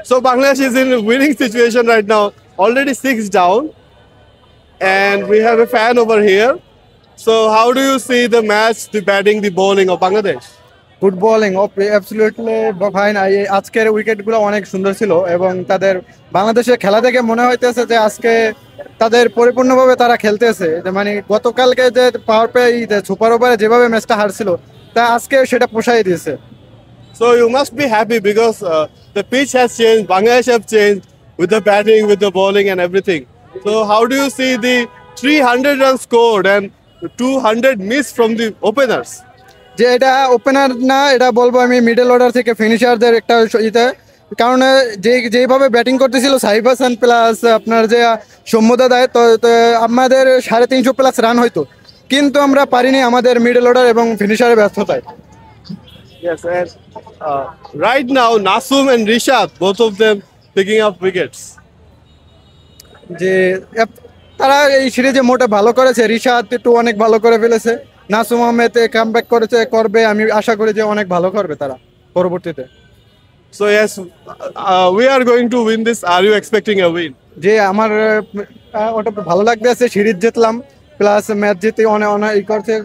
So Bangladesh is in a winning situation right now, already 6 down, and we have a fan over here. So how do you see the match, the batting, the bowling of Bangladesh? Good bowling absolutely fine. আজকের উইকেটগুলো অনেক সুন্দর ছিল এবং তাদের বাংলাদেশের খেলা দেখে মনে হইতেছে যে আজকে তাদের পরিপূর্ণভাবে তারা খেলতেছে, যে মানে গতকালকে যে পাওয়ার প্লে সুপার ওভারে যেভাবে ম্যাচটা হারছিল তা আজকে সেটা পোষাই দিয়েছে। So you must be happy because the pitch has changed, Bangladesh have changed with the batting, with the bowling and everything. So how do you see the 300 runs scored and 200 missed from the openers? যে এটা opener না, এটা বলবো আমি middle order থেকে ফিনিশারদের একটা ইতে, কারণ যেইভাবে ব্যাটিং করতেছিল সাহিব হাসান প্লাস আপনার যে সৌম্যদা দেয়, তো আমাদের 350 প্লাস রান হইতো, কিন্তু আমরা পারিনি আমাদের মিডল অর্ডার এবং ফিনিশারের ব্যর্থতায়। Yes, and right now Nasum and Rishad, both of them picking up wickets. যে তারা এই সিরিজে মোটে ভালো করেছে, রিশাদ একটু অনেক ভালো করে ফেলেছে, নাসুম আহমেদ কামব্যাক করবে, আমি আশা করি যে অনেক ভালো করবে তারা পরবর্তীতে। So yes, we are going to win this. Are you expecting a win? যে আমার ওটা ভালো লাগতেছে, সিরিজ জিতলাম প্লাস ম্যাচ জিতে অনেক অনেক করছে।